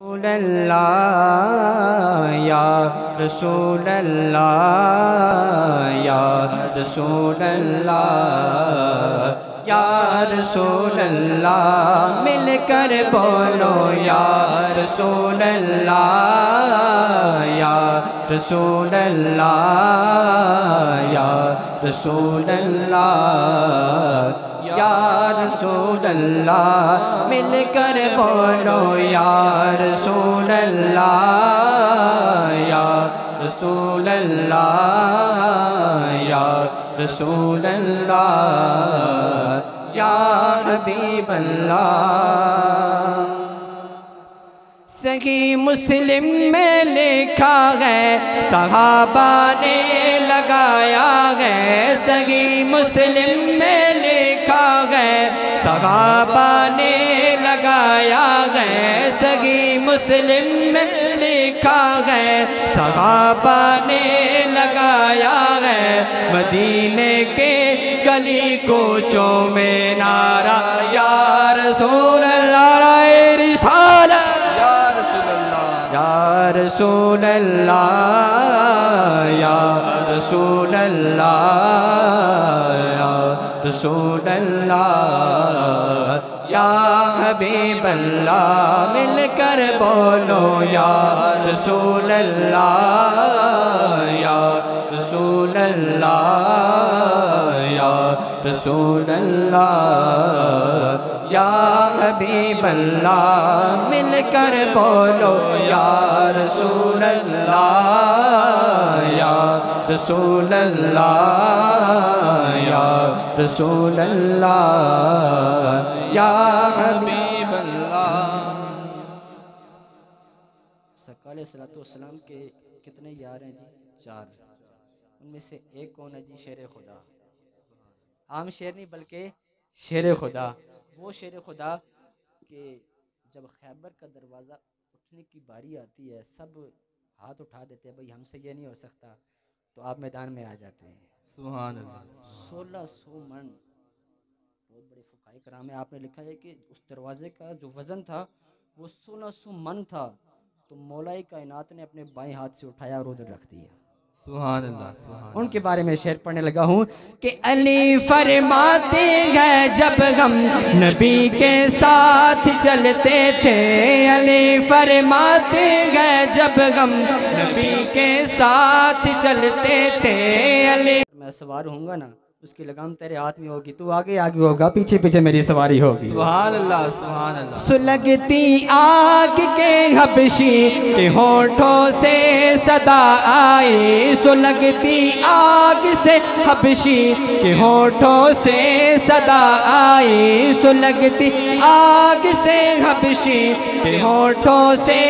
अल्लाह या रसूल अल्लाह या रसूल अल्लाह या रसूल अल्लाह मिलकर बोलो या रसूल अल्लाह या रसूल अल्लाह या रसूल अल्लाह या रसूल अल्लाह मिलकर बोलो या रसूल अल्लाह या रसूल अल्लाह या रसूल अल्लाह या हबीब अल्लाह। सही मुस्लिम में लिखा है सहाबा ने लगाया है, सही मुस्लिम में लिखा है सहाबा ने लगाया है, सही मुस्लिम में लिखा है सहाबा ने लगाया है। मदीने के गली कोचों में नारा या रसूल अल्लाह रिसालत या रसूल अल्लाह या रसूल अल्लाह या रसूल अल्लाह या हबीब अल्लाह मिलकर बोलो या रसूल अल्लाह या रसूल अल्लाह या रसूल अल्लाह या हबीब अल्लाह मिलकर बोलो या रसूल अल्लाह या रसूल अल्लाह या रसूल अल्लाह या हबीब अल्लाह। सरकार अलैहिस्सलाम के कितने यार हैं जी? 4। उनमें से एक कौन है जी? शेर खुदा। आम शेर नहीं बल्कि शेर खुदा। वो शेर खुदा कि जब खैबर का दरवाज़ा उठने की बारी आती है सब हाथ उठा देते हैं, भाई हमसे ये नहीं हो सकता, तो आप मैदान में आ जाते हैं। सुभान अल्लाह। 1600 मन, बहुत बड़े फुकाहे कराम में आपने लिखा है कि उस दरवाज़े का जो वज़न था वो 1600 मन था, तो मौलाई कायनात ने अपने बाएं हाथ से उठाया और उधर रख दिया। सुभान अल्लाह। उनके बारे में शेर पढ़ने लगा हूँ कि अली फरमाते हैं जब हम नबी के साथ चलते थे, अली फरमाते हैं जब हम नबी के साथ चलते थे। अली मैं सवार होऊंगा ना, उसकी लगाम तेरे हाथ में होगी, तू आगे आगे होगा, पीछे पीछे मेरी सवारी होगी। सुभान अल्लाह सुभान अल्लाह। सुलगती आग के हबशी के होठों से सदा आई, सुलगती आग से हबशी के होठों से सदा आई, सुलगती आग से हबशी के होठों से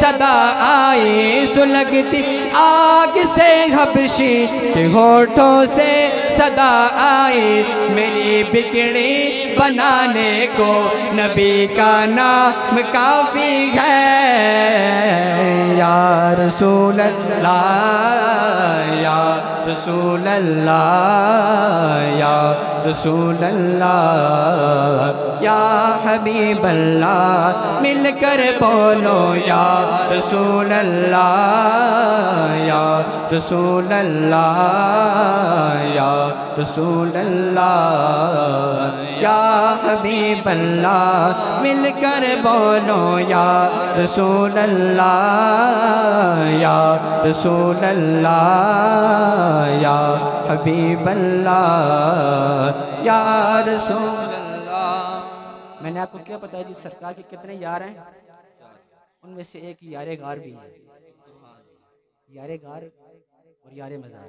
सदा आई, सुलगती आग से हबशी के होठों से सदा आई। मेरी बिगड़ी बनाने को नबी का नाम काफ़ी है, या रसूल अल्लाह या रसूल अल्लाह या रसूल अल्लाह या हबीब अल्लाह मिलकर बोलो या रसूल अल्लाह या रसूल अल्लाह या रसूल अल्लाह या हबीब अल्लाह मिलकर बोलो या रसूल अल्लाह या रसूल अल्लाह या हबीब अल्लाह या रसूल अल्लाह। मैंने आपको क्या बताया जी सरकार के कितने यार हैं? उनमें से एक यारे गार भी है, यारे गार और यारे मज़ार,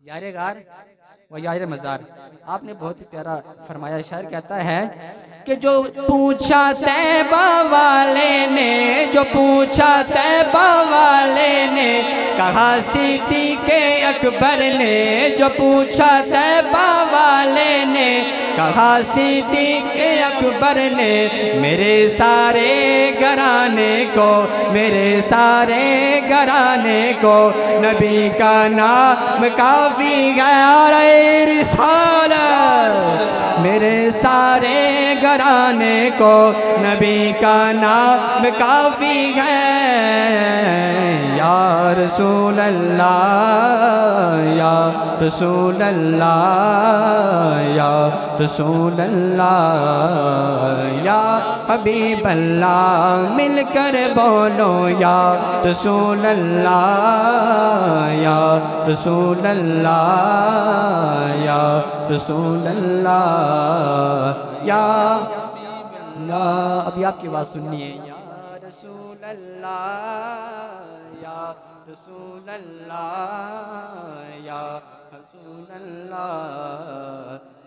यारे गार व यारे मज़ार। आपने बहुत ही प्यारा फरमाया, शायर कहता है कि जो पूछा तैबा वाले ने, जो पूछा तैबा वाले ने कहा सिद्दीक़े अकबर ने, जो पूछा तैबा वाले ने कहा सिद्दीक़े अकबर ने, मेरे सारे घराने को, मेरे सारे घराने को नबी का नाम काफ़ी है। रिसालत मेरे सारे घराने को नबी का नाम काफ़ी है। या रसूल अल्लाह या रसूल अल्लाह या रसूल अल्लाह या हबीब अल्लाह मिलकर बोलो या रसूल अल्लाह या रसूल अल्लाह या रसूल अल्लाह या अल्लाह। अभी आपकी बात सुननी है। या रसूल अल्लाह या रसूल अल्लाह या रसूल अल्लाह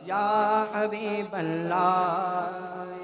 या हबीब अल्लाह